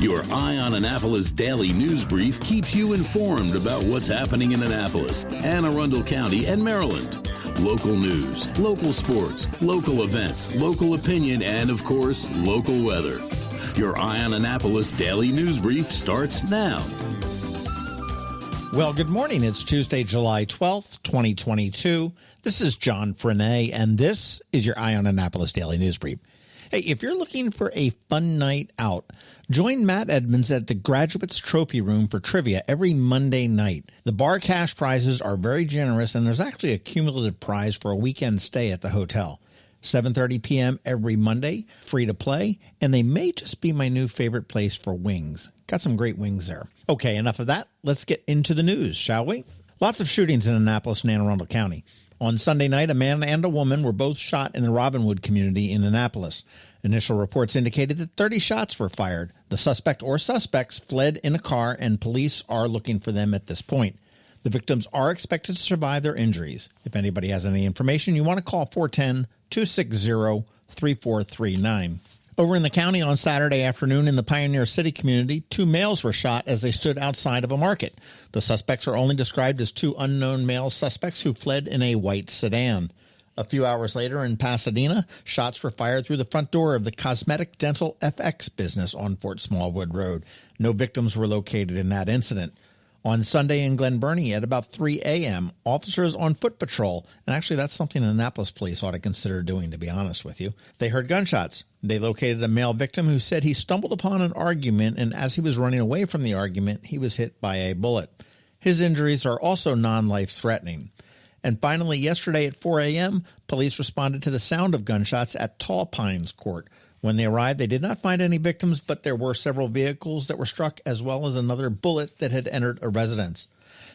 Your Eye on Annapolis daily news brief keeps you informed about what's happening in Annapolis and Arundel County and Maryland. Local news, local sports, local events, local opinion, and, of course, local weather. Your Eye on Annapolis daily news brief starts now. Well, good morning. It's Tuesday, July 12th, 2022. This is John Frenaye, and this is your Eye on Annapolis daily news brief. Hey, if you're looking for a fun night out, join Matt Edmonds at the Graduates Trophy Room for trivia every Monday night. The bar cash prizes are very generous, and there's actually a cumulative prize for a weekend stay at the hotel. 7:30 p.m. every Monday, free to play, and they may just be my new favorite place for wings. Got some great wings there. Okay, enough of that. Let's get into the news, shall we? Lots of shootings in Annapolis and Anne Arundel County. On Sunday night, a man and a woman were both shot in the Robinwood community in Annapolis. Initial reports indicated that 30 shots were fired. The suspect or suspects fled in a car, and police are looking for them at this point. The victims are expected to survive their injuries. If anybody has any information, you want to call 410-260-3439. Over in the county on Saturday afternoon in the Pioneer City community, 2 males were shot as they stood outside of a market. The suspects are only described as 2 unknown male suspects who fled in a white sedan. A few hours later in Pasadena, shots were fired through the front door of the Cosmetic Dental FX business on Fort Smallwood Road. No victims were located in that incident. On Sunday in Glen Burnie at about 3 a.m., officers on foot patrol, and actually that's something Annapolis police ought to consider doing, to be honest with you, they heard gunshots. They located a male victim who said he stumbled upon an argument, and as he was running away from the argument, he was hit by a bullet. His injuries are also non-life-threatening. And finally, yesterday at 4 a.m., police responded to the sound of gunshots at Tall Pines Court. When they arrived, they did not find any victims, but there were several vehicles that were struck, as well as another bullet that had entered a residence.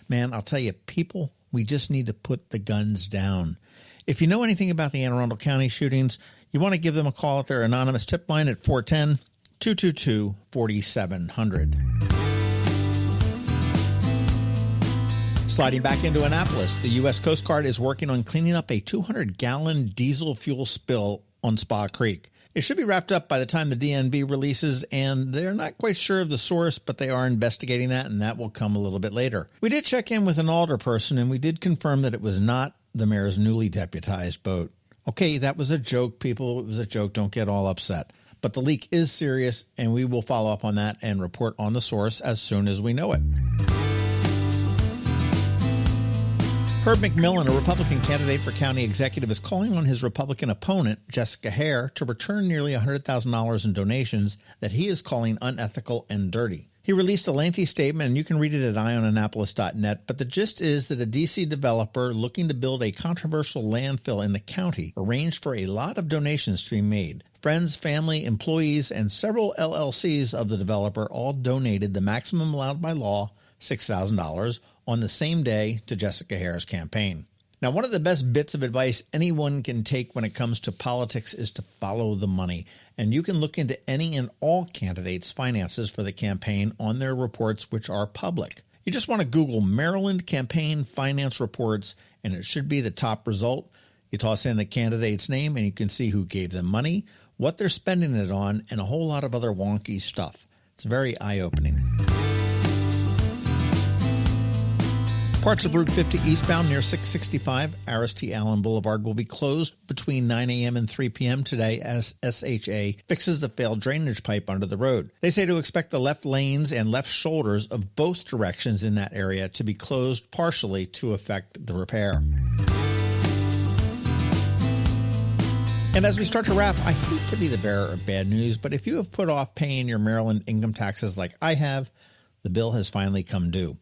Man, I'll tell you, people, we just need to put the guns down. If you know anything about the Anne Arundel County shootings, you want to give them a call at their anonymous tip line at 410-222-4700. Sliding back into Annapolis, the U.S. Coast Guard is working on cleaning up a 200-gallon diesel fuel spill on Spa Creek. It should be wrapped up by the time the DNB releases, and they're not quite sure of the source, but they are investigating that, and that will come a little bit later. We did check in with an alderperson, and we did confirm that it was not the mayor's newly deputized boat. Okay, that was a joke, people. It was a joke. Don't get all upset. But the leak is serious, and we will follow up on that and report on the source as soon as we know it. Herb McMillan, a Republican candidate for county executive, is calling on his Republican opponent, Jessica Hare, to return nearly $100,000 in donations that he is calling unethical and dirty. He released a lengthy statement, and you can read it at eyeonannapolis.net, but the gist is that a D.C. developer looking to build a controversial landfill in the county arranged for a lot of donations to be made. Friends, family, employees, and several LLCs of the developer all donated the maximum allowed by law, $6,000, on the same day to Jessica Hare's campaign. Now, one of the best bits of advice anyone can take when it comes to politics is to follow the money. And you can look into any and all candidates' finances for the campaign on their reports, which are public. You just want to Google Maryland Campaign Finance Reports, and it should be the top result. You toss in the candidate's name, and you can see who gave them money, what they're spending it on, and a whole lot of other wonky stuff. It's very eye-opening. Parts of Route 50 eastbound near 665 Aris T. Allen Boulevard will be closed between 9 a.m. and 3 p.m. today as SHA fixes the failed drainage pipe under the road. They say to expect the left lanes and left shoulders of both directions in that area to be closed partially to effect the repair. And as we start to wrap, I hate to be the bearer of bad news, but if you have put off paying your Maryland income taxes like I have, the bill has finally come due.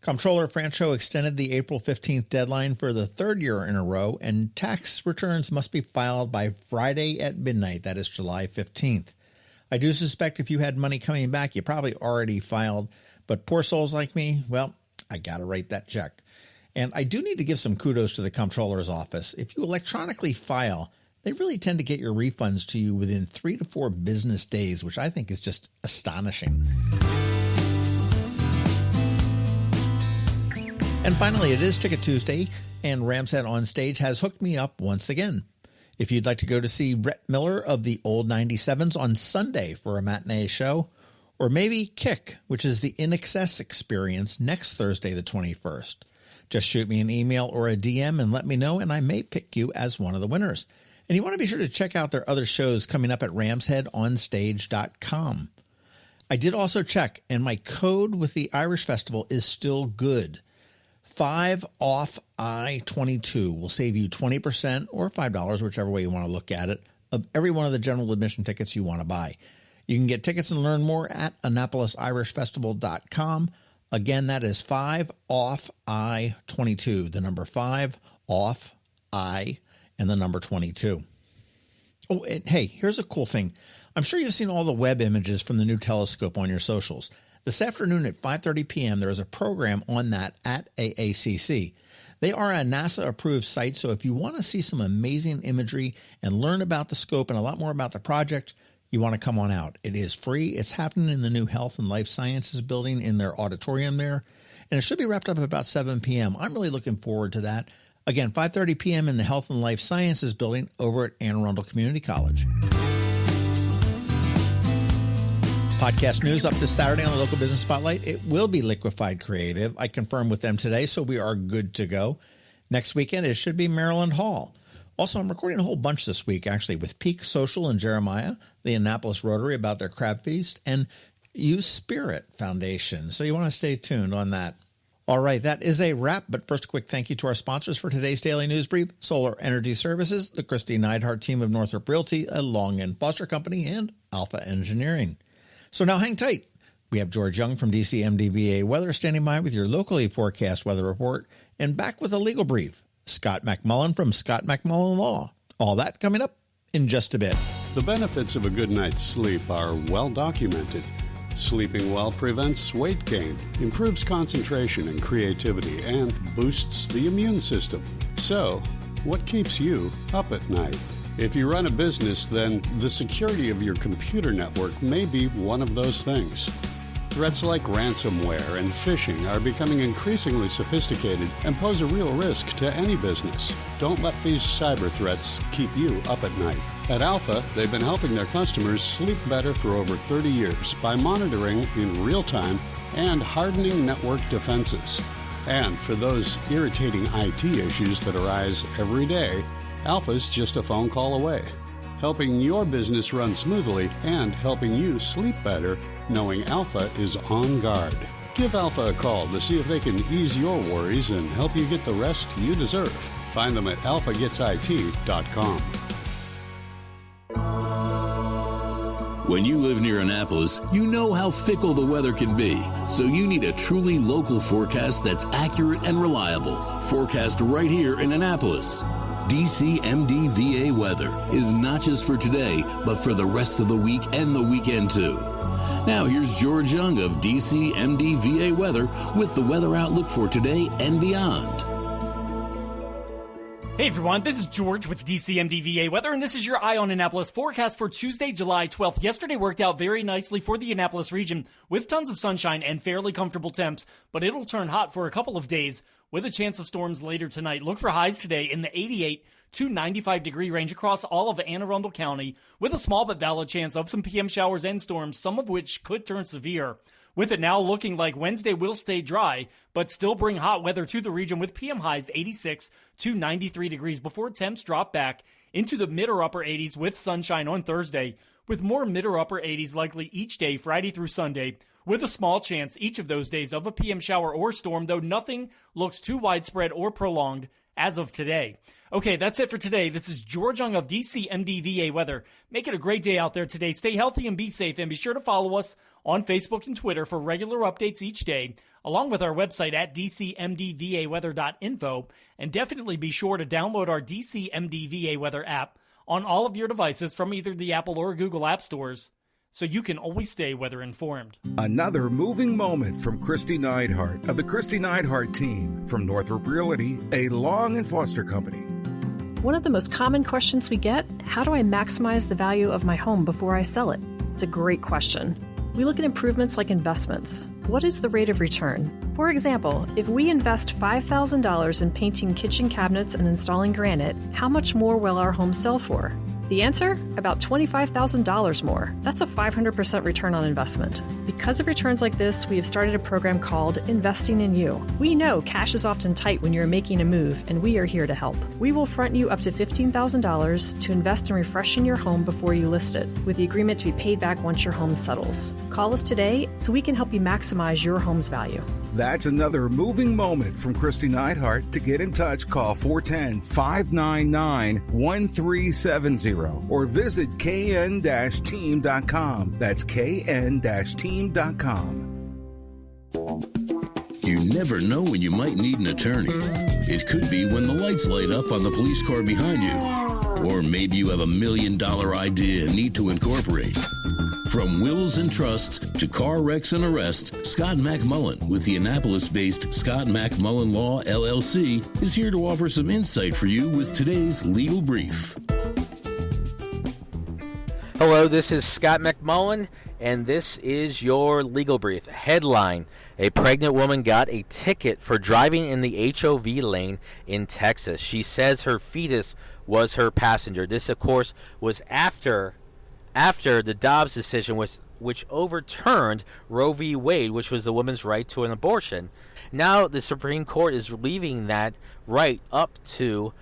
Comptroller Francho extended the April 15th deadline for the third year in a row, and tax returns must be filed by Friday at midnight. That is July 15th. I do suspect if you had money coming back, you probably already filed, but poor souls like me, well, I got to write that check. And I do need to give some kudos to the Comptroller's office. If you electronically file, they really tend to get your refunds to you within 3 to 4 business days, which I think is just astonishing. And finally, it is Ticket Tuesday, and Ramshead on Stage has hooked me up once again. If you'd like to go to see Rhett Miller of the Old 97s on Sunday for a matinee show, Or maybe Kick, which is the In Excess experience next Thursday, the 21st. Just shoot me an email or a DM and let me know, and I may pick you as one of the winners. And you want to be sure to check out their other shows coming up at ramsheadonstage.com. I did also check, and my code with the Irish Festival is still good. 5 off I-22 will save you 20% or $5, whichever way you want to look at it, of every one of the general admission tickets you want to buy. You can get tickets and learn more at AnnapolisIrishFestival.com. Again, that is 5 off I-22, the number 5 off I and the number 22. Oh, and hey, here's a cool thing. I'm sure you've seen all the Webb images from the new telescope on your socials. This afternoon at 5:30 p.m., there is a program on that at AACC. They are a NASA-approved site, so if you want to see some amazing imagery and learn about the scope and a lot more about the project, you want to come on out. It is free. It's happening in the new Health and Life Sciences building in their auditorium there, and it should be wrapped up at about 7 p.m. I'm really looking forward to that. Again, 5:30 p.m. in the Health and Life Sciences building over at Arundel Community College. Podcast news up this Saturday on the Local Business Spotlight. It will be Liquefied Creative. I confirmed with them today, so we are good to go. Next weekend, it should be Maryland Hall. Also, I'm recording a whole bunch this week, actually, with Peak Social and Jeremiah, the Annapolis Rotary about their crab feast, and Use Spirit Foundation. So you want to stay tuned on that. All right, that is a wrap. But first, a quick thank you to our sponsors for today's Daily News Brief: Solar Energy Services, the Kristi Neidhardt Team of Northrop Realty, a Long & Foster Company, and Alpha Engineering. So now hang tight. We have George Young from DCMDVA Weather standing by with your locally forecast weather report, and back with a legal brief, Scott MacMullan from Scott MacMullan Law. All that coming up in just a bit. The benefits of a good night's sleep are well documented. Sleeping well prevents weight gain, improves concentration and creativity, and boosts the immune system. So, what keeps you up at night? If you run a business, then the security of your computer network may be one of those things. Threats like ransomware and phishing are becoming increasingly sophisticated and pose a real risk to any business. Don't let these cyber threats keep you up at night. At Alpha, they've been helping their customers sleep better for over 30 years by monitoring in real time and hardening network defenses. And for those irritating IT issues that arise every day, Alpha's just a phone call away, helping your business run smoothly and helping you sleep better, knowing Alpha is on guard. Give Alpha a call to see if they can ease your worries and help you get the rest you deserve. Find them at alphagetsit.com. When you live near Annapolis, you know how fickle the weather can be. So you need a truly local forecast that's accurate and reliable. Forecast right here in Annapolis. DCMDVA Weather is not just for today, but for the rest of the week and the weekend too. Now here's George Young of DCMDVA Weather with the weather outlook for today and beyond. Hey everyone, this is George with DCMDVA Weather, and this is your Eye on Annapolis forecast for Tuesday, July 12th. Yesterday worked out very nicely for the Annapolis region with tons of sunshine and fairly comfortable temps, but it'll turn hot for a couple of days with a chance of storms later tonight. Look for highs today in the 88 to 95 degree range across all of Arundel County, with a small but valid chance of some PM showers and storms, some of which could turn severe. With it now looking like Wednesday will stay dry, but still bring hot weather to the region with PM highs 86 to 93 degrees before temps drop back into the mid or upper 80s with sunshine on Thursday, with more mid or upper 80s likely each day Friday through Sunday, with a small chance each of those days of a PM shower or storm, though nothing looks too widespread or prolonged as of today. Okay, that's it for today. This is George Young of DCMDVA Weather. Make it a great day out there today. Stay healthy and be safe, and be sure to follow us on Facebook and Twitter for regular updates each day, along with our website at dcmdvaweather.info, and definitely be sure to download our DCMDVA Weather app on all of your devices from either the Apple or Google App Stores, so you can always stay weather informed. Another moving moment from Kristi Neidhardt of the Kristi Neidhardt Team from Northrop Realty, a Long & Foster Company. One of the most common questions we get, how do I maximize the value of my home before I sell it? It's a great question. We look at improvements like investments. What is the rate of return? For example, if we invest $5,000 in painting kitchen cabinets and installing granite, how much more will our home sell for? The answer? About $25,000 more. That's a 500% return on investment. Because of returns like this, we have started a program called Investing in You. We know cash is often tight when you're making a move, and we are here to help. We will front you up to $15,000 to invest in refreshing your home before you list it, with the agreement to be paid back once your home settles. Call us today so we can help you maximize your home's value. That's another moving moment from Kristi Neidhardt. To get in touch, call 410-599-1370 or visit kn-team.com. That's kn-team.com. You never know when you might need an attorney. It could be when the lights light up on the police car behind you. Or maybe you have $1 million idea and need to incorporate. From wills and trusts to car wrecks and arrests, Scott MacMullan with the Annapolis-based Scott MacMullan Law, LLC, is here to offer some insight for you with today's legal brief. Hello, this is Scott MacMullan, and this is your legal brief. Headline: a pregnant woman got a ticket for driving in the HOV lane in Texas. She says her fetus was her passenger. This, of course, was after the Dobbs decision, which overturned Roe v. Wade, which was the woman's right to an abortion. Now the Supreme Court is leaving that right up to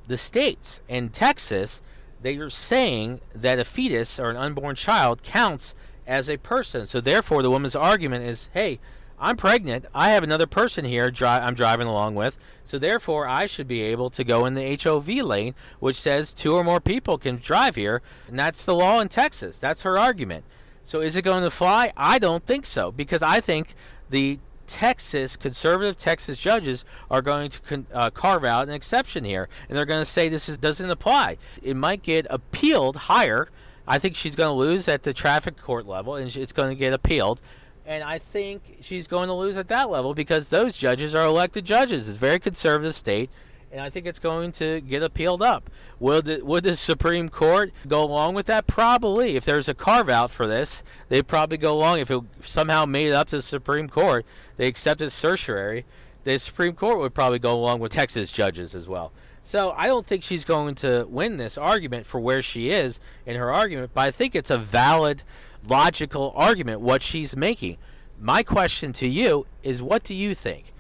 the states. In Texas, they are saying that a fetus or an unborn child counts as a person. So therefore, the woman's argument is, hey, I'm pregnant. I have another person here I'm driving along with. So therefore, I should be able to go in the HOV lane, which says 2 or more people can drive here. And that's the law in Texas. That's her argument. So is it going to fly? I don't think so, because I think the conservative Texas judges are going to carve out an exception here. And they're going to say this doesn't apply. It might get appealed higher. I think she's going to lose at the traffic court level, and it's going to get appealed. And I think she's going to lose at that level because those judges are elected judges. It's a very conservative state, and I think it's going to get appealed up. Would the Supreme Court go along with that? Probably. If there's a carve-out for this, they'd probably go along. If it somehow made it up to the Supreme Court, they accepted certiorari, the Supreme Court would probably go along with Texas judges as well. So I don't think she's going to win this argument for where she is in her argument, but I think it's a valid, logical argument, what she's making. My question to you is, what do you think?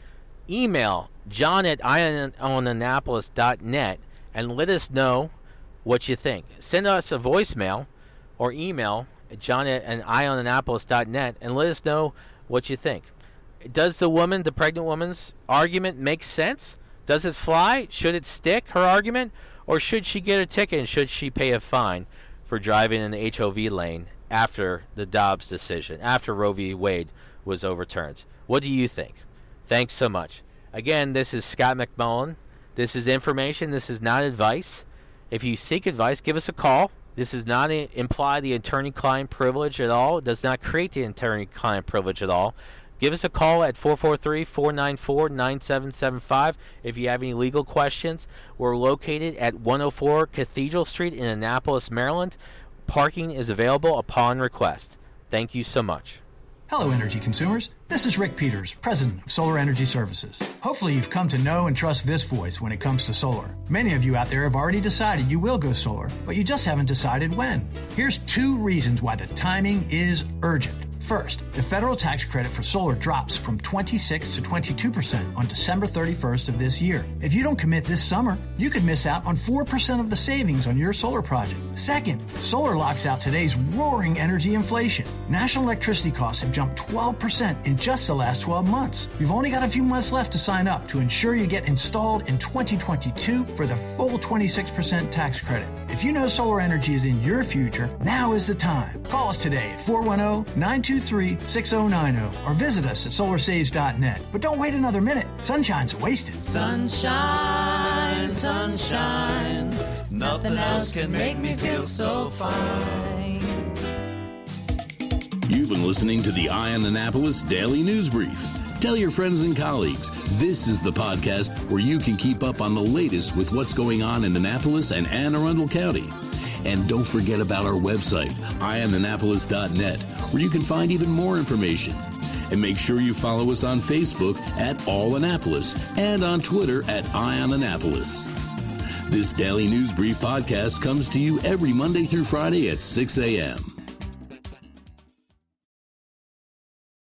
Email john@ionannapolis.net and let us know what you think. Send us a voicemail or email at john@ionannapolis.net and let us know what you think. Does the pregnant woman's argument make sense? Does it fly? Should it stick, her argument? Or should she get a ticket and should she pay a fine for driving in the HOV lane after the Dobbs decision, after Roe v. Wade was overturned? What do you think? Thanks so much. Again, this is Scott MacMullan. This is information. This is not advice. If you seek advice, give us a call. This does not imply the attorney-client privilege at all. It does not create the attorney-client privilege at all. Give us a call at 443-494-9775 if you have any legal questions. We're located at 104 Cathedral Street in Annapolis, Maryland. Parking is available upon request. Thank you so much. Hello, energy consumers. This is Rick Peters, president of Solar Energy Services. Hopefully you've come to know and trust this voice when it comes to solar. Many of you out there have already decided you will go solar, but you just haven't decided when. Here's 2 reasons why the timing is urgent. First, the federal tax credit for solar drops from 26 to 22% on December 31st of this year. If you don't commit this summer, you could miss out on 4% of the savings on your solar project. Second, solar locks out today's roaring energy inflation. National electricity costs have jumped 12% in just the last 12 months. You've only got a few months left to sign up to ensure you get installed in 2022 for the full 26% tax credit. If you know solar energy is in your future, now is the time. Call us today at 410-923-6090 or visit us at solarsaves.net. But don't wait another minute. Sunshine's wasted. Sunshine, sunshine, nothing else can make me feel so fine. You've been listening to the Eye on Annapolis Daily News Brief. Tell your friends and colleagues, this is the podcast where you can keep up on the latest with what's going on in Annapolis and Arundel County. And don't forget about our website, ionannapolis.net, where you can find even more information. And make sure you follow us on Facebook at All Annapolis and on Twitter at Eye on Annapolis. This Daily News Brief podcast comes to you every Monday through Friday at 6 a.m.